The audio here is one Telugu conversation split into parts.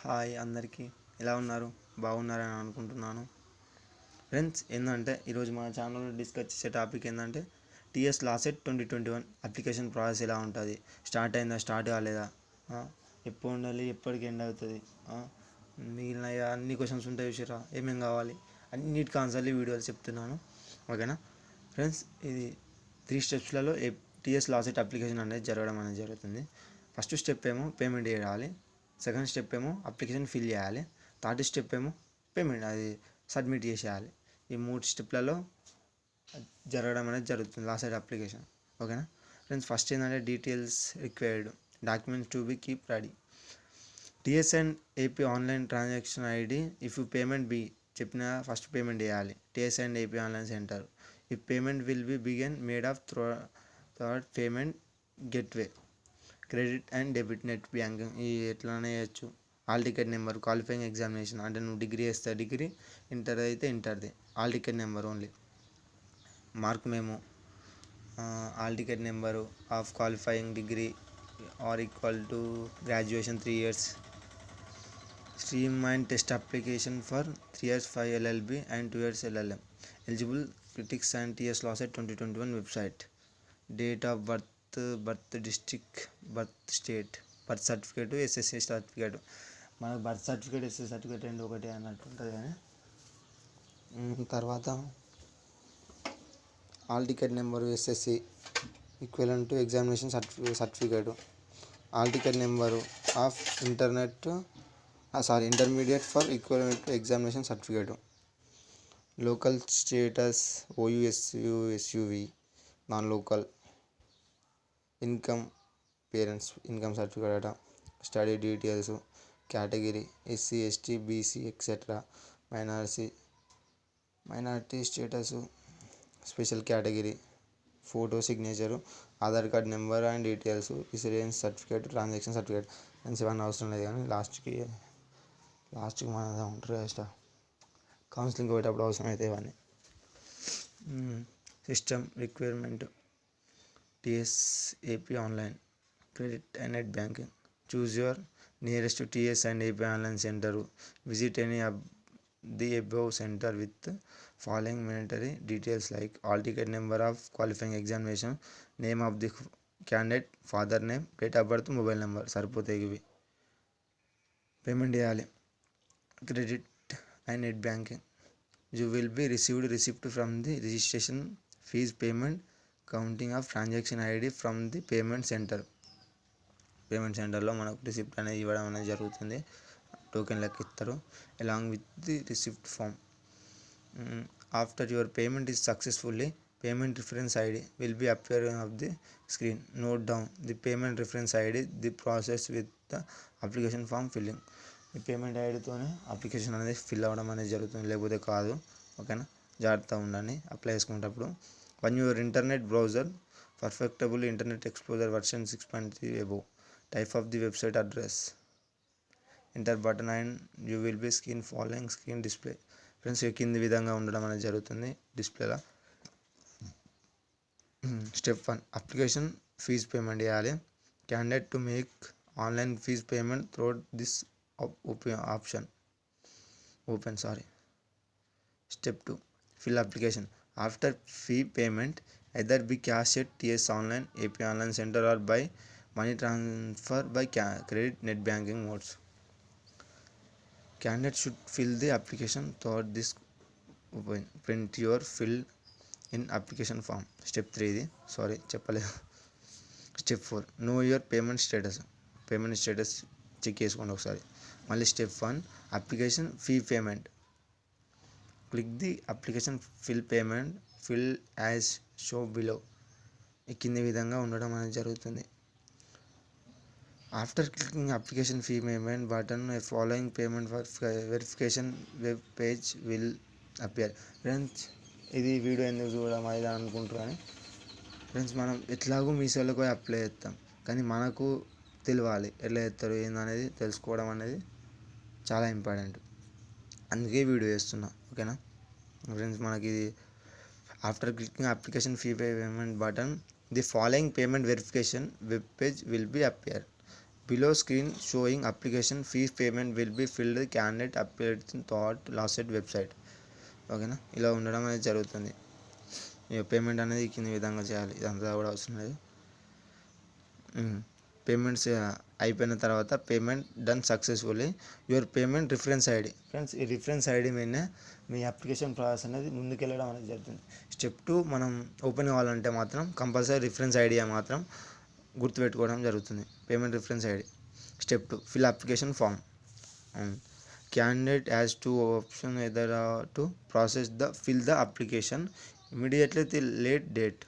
హాయ్ అందరికీ, ఎలా ఉన్నారు? బాగున్నారని అనుకుంటున్నాను. ఫ్రెండ్స్, ఏంటంటే ఈరోజు మన ఛానల్లో డిస్కస్ చేసే టాపిక్ ఏంటంటే టీఎస్ లాసెట్ 2021 అప్లికేషన్ ప్రాసెస్ ఎలా ఉంటుంది, స్టార్ట్ అయిందా, స్టార్ట్ కాలేదా, ఎప్పుడు ఉండాలి, ఎప్పటికి ఎండ్ అవుతుంది, మిగిలిన అన్ని క్వశ్చన్స్ ఉంటాయి చూసారా, ఏమేమి కావాలి అన్నిటికి ఆన్సర్లు వీడియోలు చెప్తున్నాను. ఓకేనా ఫ్రెండ్స్, ఇది 3 స్టెప్స్లలో టీఎస్ లాసెట్ అప్లికేషన్ అనేది జరుగుతుంది. ఫస్ట్ స్టెప్ ఏమో పేమెంట్ చేయాలి, సెకండ్ స్టెప్ ఏమో అప్లికేషన్ ఫిల్ చేయాలి, థర్డ్ స్టెప్ ఏమో పేమెంట్ అది సబ్మిట్ చేసేయాలి. ఈ 3 స్టెప్లలో జరగడం అనేది జరుగుతుంది లాసెట్ అప్లికేషన్. ఓకేనా ఫ్రెండ్స్, ఫస్ట్ ఏంటంటే details required, documents to be keep ready. TS and AP online transaction ID if you payment be చెప్పిన ఫస్ట్ పేమెంట్ చేయాలి. TS and AP online center ఈ payment will be begun made of third payment gateway, credit and debit, net banking ఈ ఎట్లానే చేయొచ్చు. Hall ticket number, qualifying examination అంటే నువ్వు డిగ్రీ చేస్తే డిగ్రీ, ఇంటర్ అయితే ఇంటర్ది, hall ticket number only. Mark మేము hall ticket number of qualifying degree or equal to graduation 3 years. Stream and test application for 3 years 5 LLB and 2 years LLM. Eligible critics and TS LAWCET 2021 website. Date of birth district, birth state, birth certificate, SSC certificate. మనకు బర్త్ సర్టిఫికేట్ ఎస్ఎస్సి సర్టిఫికేట్ రెండు ఒకటే అన్నట్టు ఉంటుంది. కానీ తర్వాత all ticket number SSC equivalent to examination certificate, all ticket number of intermediate for equivalent to examination certificate, local status OUSUV non local, income parents income certificate, study details, category SC ST BC etcetera, minority status, special category, photo signature, Aadhaar card number and details, insurance certificate, transaction certificate. ఇవన్నీ అవసరం లేదు, కానీ లాస్ట్కి మన ఉంటారు కదా కౌన్సిలింగ్ పోయేటప్పుడు అవసరం అయితే ఇవన్నీ. System requirement TS AP online, credit and net banking. Choose your nearest TS and AP online centre. Visit any of the above center with following mandatory details like all ticket number of qualifying examination, name of the candidate, father name, date of birth, mobile number సరిపోతాయి ఇవి. పేమెంట్ చేయాలి. Credit and net banking. You will be received receipt from the registration fees payment counting of transaction ID from the payment సెంటర్లో మనకు రిసిప్ట్ అనేది ఇవ్వడం అనేది జరుగుతుంది. టోకెన్ లెక్క ఇస్తారు along with the receipt form. After your payment is successfully, payment reference ID will be appearing of the screen. Note down the payment reference ID the process with the application form filling. ఈ పేమెంట్ ఐడితోనే అప్లికేషన్ అనేది ఫిల్ అవ్వడం అనేది జరుగుతుంది, లేకపోతే కాదు. ఓకేనా, జాగ్రత్తగా ఉండండి అప్లై చేసుకునేటప్పుడు. One your internet browser perfectible internet explorer version 6.3 above. Type of the website address. Enter button and you will be screen display. Friends, కింది విధంగా ఉండడం అనేది జరుగుతుంది డిస్ప్లేలో. స్టెప్ 1 అప్లికేషన్ ఫీజ్ పేమెంట్ చేయాలి. Candidate to make online fees payment through this option open. Step 2 fill application. After fee payment either be cash at TS online, AP online center or by money transfer by credit net banking modes. Candidate should fill the application throughout this open. Print your fill in application form. Step 3 ఇది చెప్పలేదు. Step 4 know your payment status. Payment status check చేసుకోండి ఒకసారి. మళ్ళీ step 1 application fee payment. Click the application fill as show below. ఈ కింది విధంగా ఉండడం అనేది జరుగుతుంది. After clicking application fee payment button, a following payment verification web page will appear. Friends, ఇది వీడియో ఎందుకు చూడడం అది అనుకుంటారు. కానీ ఫ్రెండ్స్, మనం ఎట్లాగో మీషోలోకి పోయి అప్లై చేస్తాం, కానీ మనకు తెలియాలి ఎట్లా చేస్తారు ఏందనేది తెలుసుకోవడం అనేది చాలా ఇంపార్టెంట్. అందుకే వీడియో చేస్తున్నా. ఓకేనా ఫ్రెండ్స్, మనకి ఇది after clicking application fee payment button the following payment verification web page will be appear. Below screen showing application fees payment will be filled candidate update that LAWCET website. ఓకేనా, ఇలా ఉండడం అనేది జరుగుతుంది. పేమెంట్ అనేది కింద విధంగా చేయాలి, ఇదంతా కూడా అవసరం లేదు. పేమెంట్స్ అయిపోయిన తర్వాత payment done successfully, your payment reference ID. Friends, ఈ రిఫరెన్స్ ఐడి మీదనే మీ అప్లికేషన్ ప్రాసెస్ అనేది ముందుకెళ్ళడం అనేది జరుగుతుంది. స్టెప్ 2 మనం ఓపెన్ కావాలంటే మాత్రం కంపల్సరీ రిఫరెన్స్ ఐడి మాత్రం గుర్తుపెట్టుకోవడం జరుగుతుంది. Payment reference ID. Step 2 fill application form. Candidate has 2 option either to process the fill the application immediately till late date.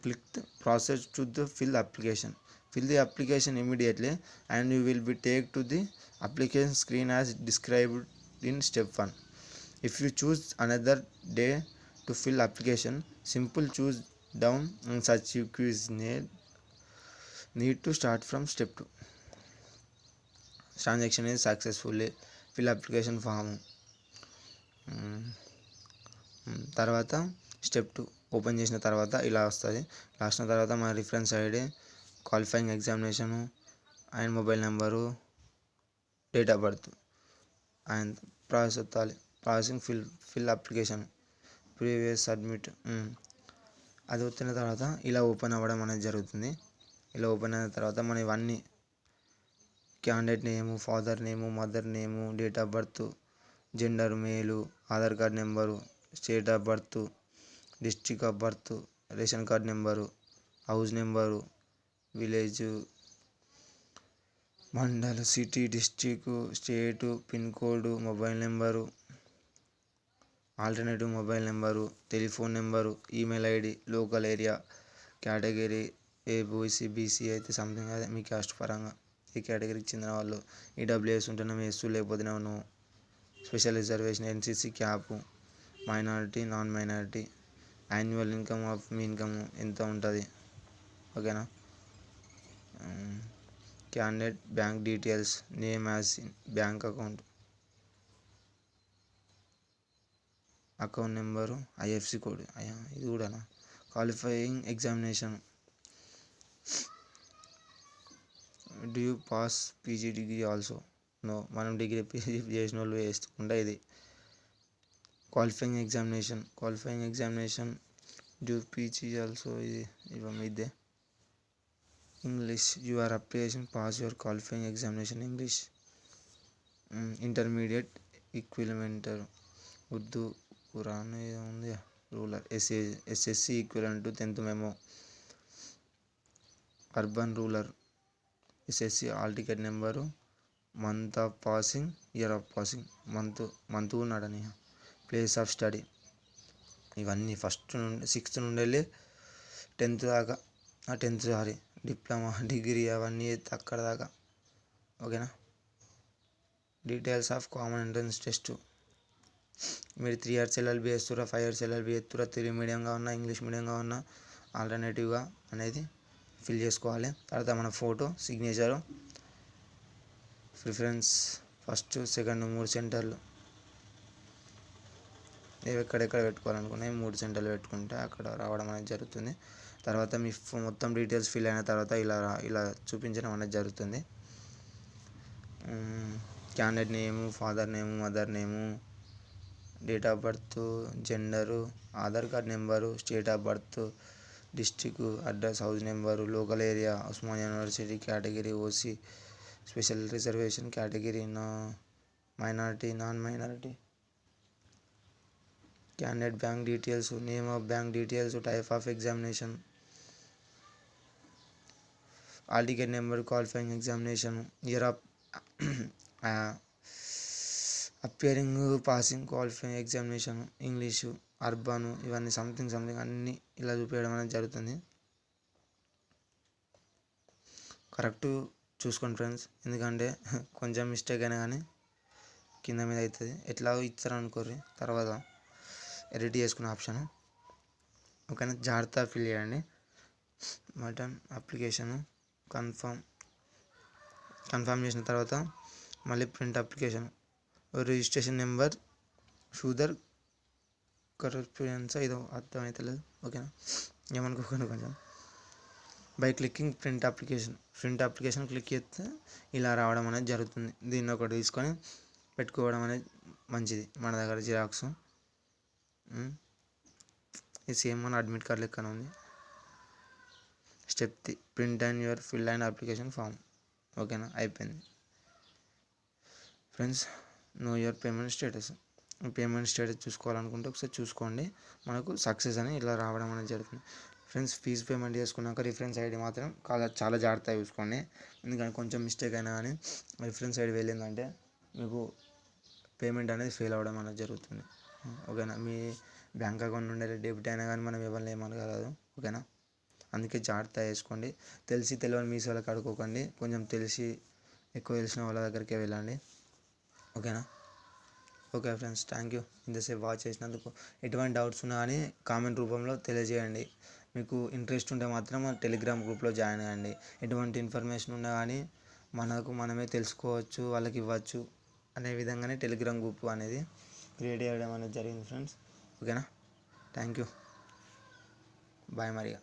Click the process to the fill application. Fill the application immediately and you will be taken to the application screen as described in step 1. If you choose another day to fill application, simple choose down and such you quiz need to start from step 2. Transaction is successfully fill application form. తర్వాత స్టెప్ 2 ఓపెన్ చేసిన తర్వాత ఇలా వస్తుంది. రాసిన తర్వాత మన reference ID, qualifying examination and mobile number, date of birth and process వత్తాలి. Processing fill application previous submit. అది వచ్చిన తర్వాత ఇలా ఓపెన్ అవ్వడం అనేది జరుగుతుంది. ఇలా ఓపెన్ అయిన తర్వాత మనం ఇవన్నీ candidate name, father name, mother name, date of birth, gender male, Aadhaar card number, state of birth, district of birth, ration card number, house number, village, mandal, city, district, state, pin code, mobile number, alternative mobile number, telephone number, email ID, local area, category ABC BC అయితే సంథింగ్ అదే మీ క్యాస్ట్ పరంగా ఈ కేటగిరీకి చెందిన వాళ్ళు, ఈడబ్ల్యూఎస్ ఉంటున్నాం ఎస్ లేకపోతే no, special reservation, NCC cap, minority, non minority, annual income of మీ ఇన్కమ్ ఎంత ఉంటుంది. ఓకేనా. Candidate bank details, name as bank account number, IFSC code, ఇది కూడానా. Qualifying examination, do you pass PG degree also, no, మనం డిగ్రీ పీజీ చేసిన వాళ్ళు వేసుకుంటే ఇది. Qualifying examination do PG also, ఇది ఇదే. English, your application pass your qualifying examination English. Intermediate equivalent Urdu, Quran ఉంది, rural SSC equivalent 10th memo, urban rural SSC all ticket number, month of passing, year of passing, month ఉన్నాడని, ప్లేస్ ఆఫ్ స్టడీ. ఇవన్నీ ఫస్ట్ నుండి 6th నుండి వెళ్ళి 10th దాకా, 10th డిప్లొమా, డిగ్రీ అవన్నీ అక్కడ దాకా. ఓకేనా. Details of common entrance test. మీరు 3 years ఎల్ఎల్బి వేస్తురా, 5 years ఎల్ఎల్బి వేస్తురా, తెలుగు మీడియంగా ఉన్నా, ఇంగ్లీష్ మీడియంగా ఉన్నా, ఆల్టర్నేటివ్గా అనేది ఫిల్ చేసుకోవాలి. తర్వాత మన photo, signature, preference first, second 3 సెంటర్లు ఎక్కడెక్కడ పెట్టుకోవాలనుకున్నాయి 3 సెంటర్లు పెట్టుకుంటే అక్కడ రావడం అనేది జరుగుతుంది. తర్వాత మీ మొత్తం డీటెయిల్స్ ఫిల్ అయిన తర్వాత ఇలా చూపించడం అనేది జరుగుతుంది. Candidate name, father name, mother name, date of birth, gender, Aadhaar card number, state of birth, district, address, house number, local area, Osmania university, category OC, special reservation category, minority, non minority. Candidate bank details, name of bank details, type of examination, all ticket number, qualifying examination, year of appearing, passing, qualifying examination, English, urban, ఇవన్నీ సంథింగ్ అన్నీ ఇలా చూపించడం అనేది జరుగుతుంది. కరెక్ట్ చూసుకోండి ఫ్రెండ్స్, ఎందుకంటే కొంచెం మిస్టేక్ అయినా కానీ కింద మీద అవుతుంది. ఎట్లా ఇచ్చారు అనుకోర్రి, తర్వాత ఎడిట్ చేసుకునే ఆప్షన్. ఓకేనా, జాగ్రత్త ఫిల్ చేయండి. మటన్ అప్లికేషను కన్ఫర్మ్ చేసిన తర్వాత మళ్ళీ ప్రింట్ అప్లికేషన్, రిజిస్ట్రేషన్ నెంబర్, షూదర్ కరెస్పాండెన్స్, ఇదో అర్థమవుతలేదు. ఓకేనా, ఏమనుకోకండి కొంచెం. By clicking print application click చేస్తే ఇలా రావడం అనేది జరుగుతుంది. దీన్ని ఒకటి తీసుకొని పెట్టుకోవడం అనేది మంచిది మన దగ్గర జిరాక్స్. ఇది సేమ్ మన అడ్మిట్ కార్డ్ లెక్కన ఉంది. Step 3 print and your fill and application form. ఓకేనా, అయిపోయింది friends. Know your payment status చూసుకోవాలనుకుంటే ఒకసారి చూసుకోండి. మనకు సక్సెస్ అని ఇలా రావడం అనేది జరుగుతుంది ఫ్రెండ్స్. ఫీజు పేమెంట్ చేసుకున్నాక రిఫరెన్స్ ఐడి మాత్రం చాలా జాగ్రత్తగా చూసుకోండి. ఎందుకంటే కొంచెం మిస్టేక్ అయినా కానీ రిఫరెన్స్ ఐడి వెళ్ళిందంటే మీకు పేమెంట్ అనేది ఫెయిల్ అవ్వడం అనేది జరుగుతుంది. ఓకేనా, మీ బ్యాంక్ అకౌంట్ నుండి డెబిట్ అయినా కానీ మనం ఎవరిని ఏమనగలదు. ఓకేనా, అందుకే జాగ్రత్త చేసుకోండి. తెలియని మీ వాళ్ళకి అడుక్కోకండి. కొంచెం ఎక్కువ తెలిసిన వాళ్ళ దగ్గరికే వెళ్ళండి. ఓకేనా. ఓకే ఫ్రెండ్స్, థ్యాంక్ యూ ఇంతసేపు వాచ్ చేసినందుకు. ఎటువంటి డౌట్స్ ఉన్నా కానీ కామెంట్ రూపంలో తెలియజేయండి. మీకు ఇంట్రెస్ట్ ఉంటే మాత్రం టెలిగ్రామ్ గ్రూప్లో జాయిన్ అయ్యండి. ఎటువంటి ఇన్ఫర్మేషన్ ఉన్నా కానీ మనమే తెలుసుకోవచ్చు, వాళ్ళకి ఇవ్వచ్చు అనే విధంగానే టెలిగ్రామ్ గ్రూప్ అనేది క్రియేట్ చేయడం అనేది జరిగింది ఫ్రెండ్స్. ఓకేనా, థ్యాంక్ యూ, బాయ్ మరిగా.